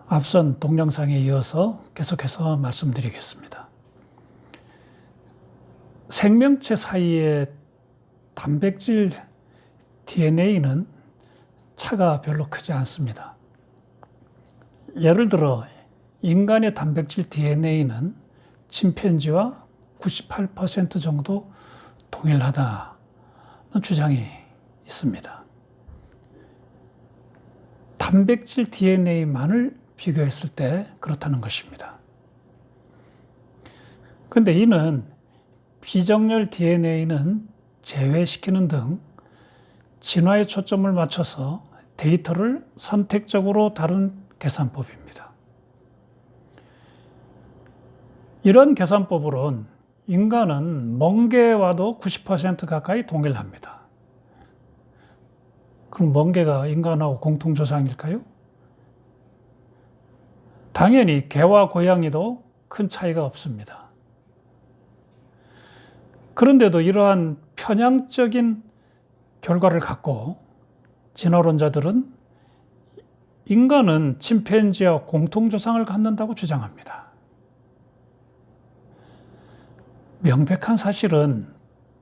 앞선 동영상에 이어서 계속해서 말씀드리겠습니다. 생명체 사이의 단백질 DNA는 차가 별로 크지 않습니다. 예를 들어 인간의 단백질 DNA는 침팬지와 98% 정도 동일하다는 주장이 있습니다. 단백질 DNA만을 비교했을 때 그렇다는 것입니다. 그런데 이는 비정렬 DNA는 제외시키는 등 진화에 초점을 맞춰서 데이터를 선택적으로 다룬 계산법입니다. 이런 계산법으론 인간은 멍게와도 90% 가까이 동일합니다. 그럼 멍게가 인간하고 공통조상일까요? 당연히 개와 고양이도 큰 차이가 없습니다. 그런데도 이러한 편향적인 결과를 갖고 진화론자들은 인간은 침팬지와 공통조상을 갖는다고 주장합니다. 명백한 사실은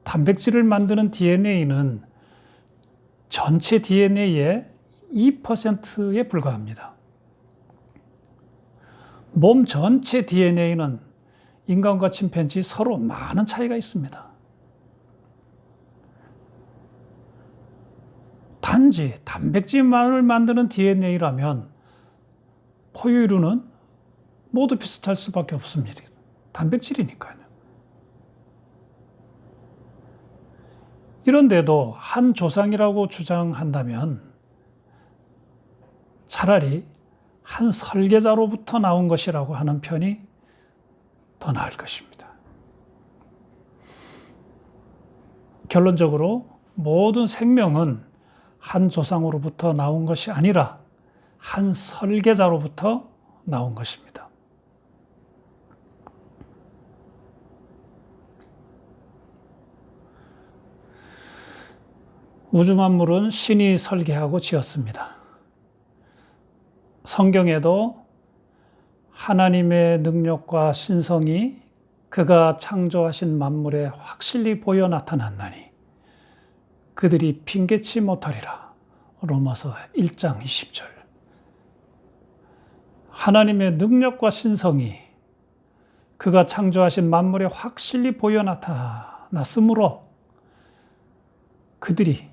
단백질을 만드는 DNA는 전체 DNA의 2%에 불과합니다. 몸 전체 DNA는 인간과 침팬지 서로 많은 차이가 있습니다. 단지 단백질만을 만드는 DNA라면 포유류는 모두 비슷할 수밖에 없습니다. 단백질이니까요. 이런데도 한 조상이라고 주장한다면 차라리 한 설계자로부터 나온 것이라고 하는 편이 더 나을 것입니다. 결론적으로 모든 생명은 한 조상으로부터 나온 것이 아니라 한 설계자로부터 나온 것입니다. 우주 만물은 신이 설계하고 지었습니다. 성경에도 하나님의 능력과 신성이 그가 창조하신 만물에 확실히 보여 나타났나니 그들이 핑계치 못하리라. 로마서 1장 20절. 하나님의 능력과 신성이 그가 창조하신 만물에 확실히 보여 나타났으므로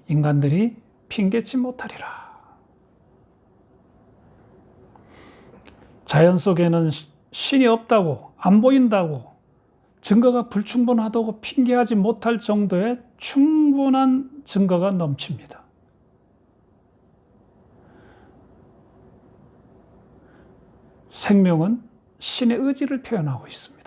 인간들이 핑계치 못하리라. 자연 속에는 신이 없다고, 안 보인다고, 증거가 불충분하다고 핑계하지 못할 정도의 충분한 증거가 넘칩니다. 생명은 신의 의지를 표현하고 있습니다.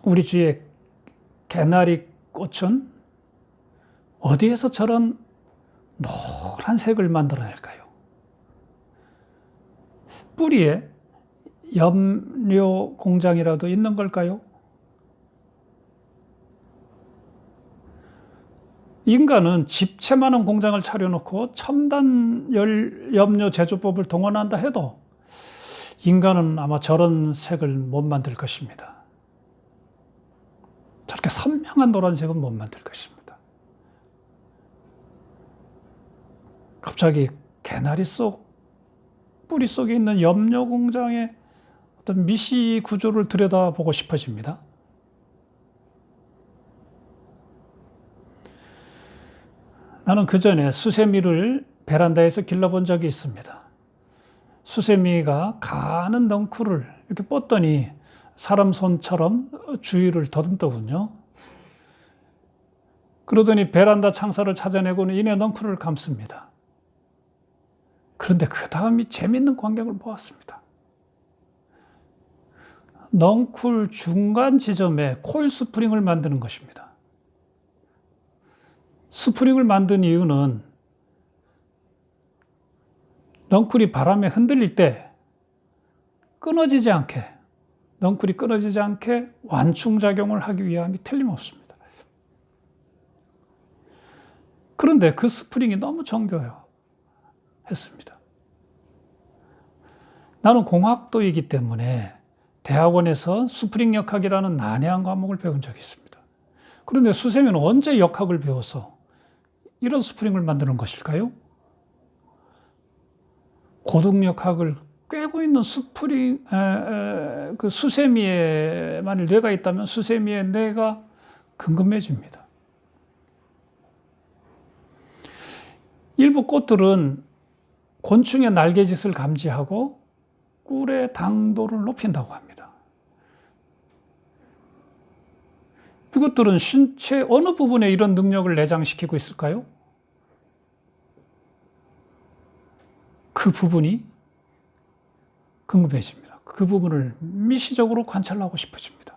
우리 주위의 개나리 꽃은 어디에서 저런 노란색을 만들어낼까요? 뿌리에 염료 공장이라도 있는 걸까요? 인간은 집채 많은 공장을 차려놓고 첨단 염료 제조법을 동원한다 해도 인간은 아마 저런 색을 못 만들 것입니다. 저렇게 선명한 노란색은 못 만들 것입니다. 갑자기 개나리 속 뿌리 속에 있는 염료 공장의 어떤 미시 구조를 들여다보고 싶어집니다. 나는 그 전에 수세미를 베란다에서 길러본 적이 있습니다. 수세미가 가는 넝쿨을 이렇게 뻗더니 사람 손처럼 주위를 더듬더군요. 그러더니 베란다 창살을 찾아내고는 이내 넝쿨을 감습니다. 그런데 그 다음이 재밌는 광경을 보았습니다. 넝쿨 중간 지점에 코일 스프링을 만드는 것입니다. 스프링을 만든 이유는 넝쿨이 바람에 흔들릴 때 넝쿨이 끊어지지 않게 완충작용을 하기 위함이 틀림없습니다. 그런데 그 스프링이 너무 정교했습니다. 나는 공학도이기 때문에 대학원에서 스프링 역학이라는 난해한 과목을 배운 적이 있습니다. 그런데 수세미는 언제 역학을 배워서 이런 스프링을 만드는 것일까요? 고등역학을 꿰고 있는 스프링, 그 수세미에 만일 뇌가 있다면 수세미의 뇌가 궁금해집니다. 일부 꽃들은 곤충의 날개짓을 감지하고 꿀의 당도를 높인다고 합니다. 이것들은 신체 어느 부분에 이런 능력을 내장시키고 있을까요? 그 부분이 궁금해집니다. 그 부분을 미시적으로 관찰하고 싶어집니다.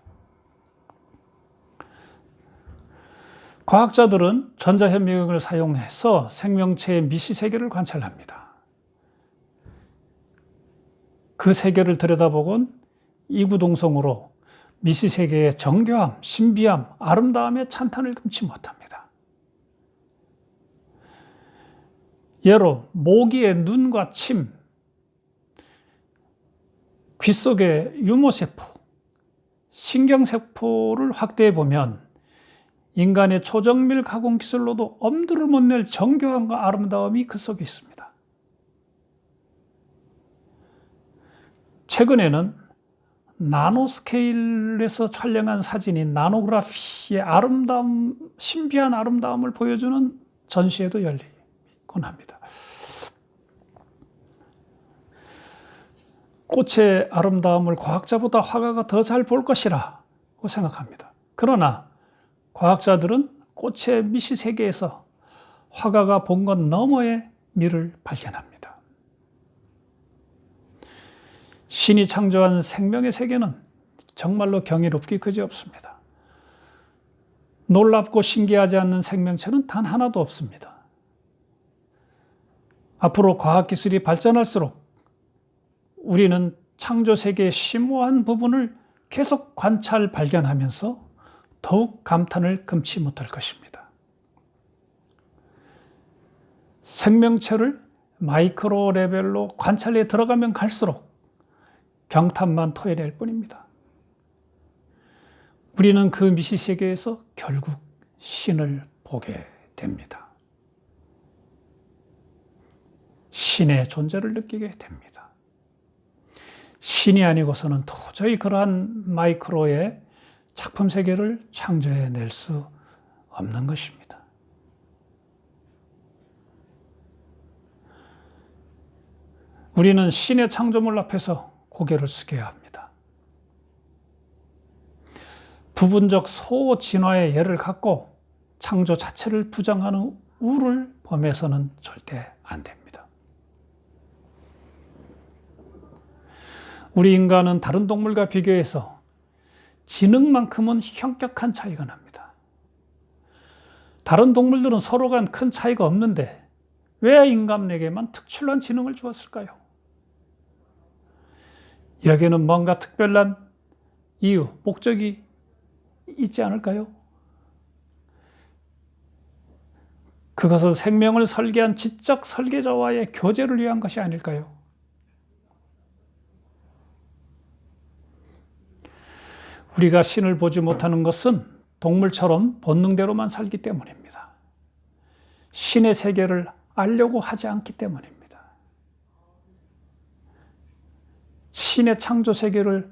과학자들은 전자현미경을 사용해서 생명체의 미시 세계를 관찰합니다. 그 세계를 들여다보곤 이구동성으로 미시 세계의 정교함, 신비함, 아름다움에 찬탄을 금치 못합니다. 예로 모기의 눈과 침, 귀 속의 유모세포, 신경세포를 확대해 보면 인간의 초정밀 가공 기술로도 엄두를 못 낼 정교함과 아름다움이 그 속에 있습니다. 최근에는 나노스케일에서 촬영한 사진인 나노그라피의 아름다움, 신비한 아름다움을 보여주는 전시회도 열리곤 합니다. 꽃의 아름다움을 과학자보다 화가가 더 잘 볼 것이라고 생각합니다. 그러나 과학자들은 꽃의 미시 세계에서 화가가 본 것 너머의 미를 발견합니다. 신이 창조한 생명의 세계는 정말로 경이롭기 그지없습니다. 놀랍고 신기하지 않는 생명체는 단 하나도 없습니다. 앞으로 과학기술이 발전할수록 우리는 창조 세계의 심오한 부분을 계속 관찰, 발견하면서 더욱 감탄을 금치 못할 것입니다. 생명체를 마이크로 레벨로 관찰에 들어가면 갈수록 경탄만 토해낼 뿐입니다. 우리는 그 미시 세계에서 결국 신을 보게 됩니다. 신의 존재를 느끼게 됩니다. 신이 아니고서는 도저히 그러한 마이크로의 작품 세계를 창조해낼 수 없는 것입니다. 우리는 신의 창조물 앞에서 고개를 숙여야 합니다. 부분적 소진화의 예를 갖고 창조 자체를 부정하는 우를 범해서는 절대 안 됩니다. 우리 인간은 다른 동물과 비교해서 지능만큼은 현격한 차이가 납니다. 다른 동물들은 서로 간 큰 차이가 없는데 왜 인간에게만 특출난 지능을 주었을까요? 여기에는 뭔가 특별한 이유, 목적이 있지 않을까요? 그것은 생명을 설계한 지적 설계자와의 교제를 위한 것이 아닐까요? 우리가 신을 보지 못하는 것은 동물처럼 본능대로만 살기 때문입니다. 신의 세계를 알려고 하지 않기 때문입니다. 신의 창조 세계를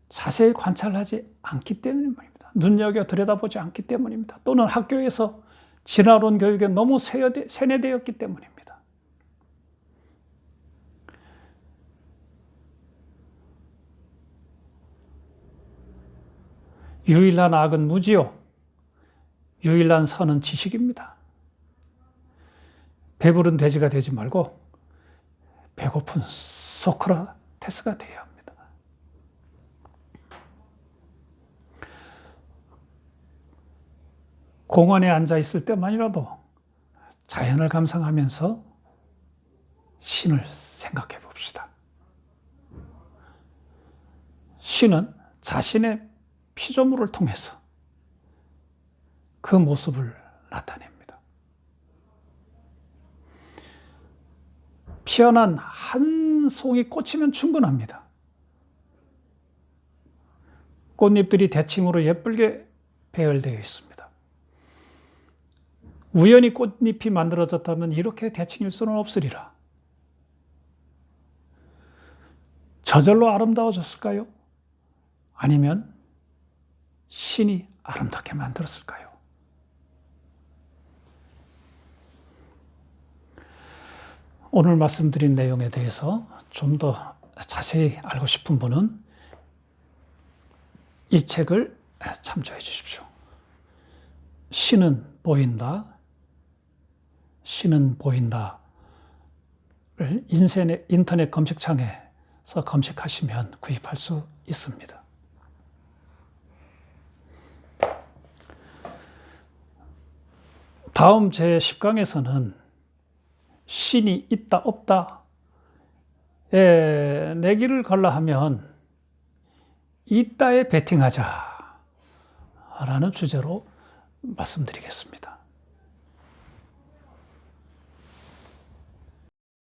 자세히 관찰하지 않기 때문입니다. 눈여겨 들여다보지 않기 때문입니다. 또는 학교에서 진화론 교육에 너무 세뇌되었기 때문입니다. 유일한 악은 무지요. 유일한 선은 지식입니다. 배부른 돼지가 되지 말고 배고픈 소크라테스가 되어야 합니다. 공원에 앉아 있을 때만이라도 자연을 감상하면서 신을 생각해 봅시다. 신은 자신의 피조물을 통해서 그 모습을 나타냅니다. 피어난 한 송이 꽃이면 충분합니다. 꽃잎들이 대칭으로 예쁘게 배열되어 있습니다. 우연히 꽃잎이 만들어졌다면 이렇게 대칭일 수는 없으리라. 저절로 아름다워졌을까요? 아니면 신이 아름답게 만들었을까요? 오늘 말씀드린 내용에 대해서 좀 더 자세히 알고 싶은 분은 이 책을 참조해 주십시오. 신은 보인다. 신은 보인다를 인터넷 검색창에서 검색하시면 구입할 수 있습니다. 다음 제10강에서는 신이 있다 없다 내기를 걸라 하면 있다에 베팅하자 라는 주제로 말씀드리겠습니다.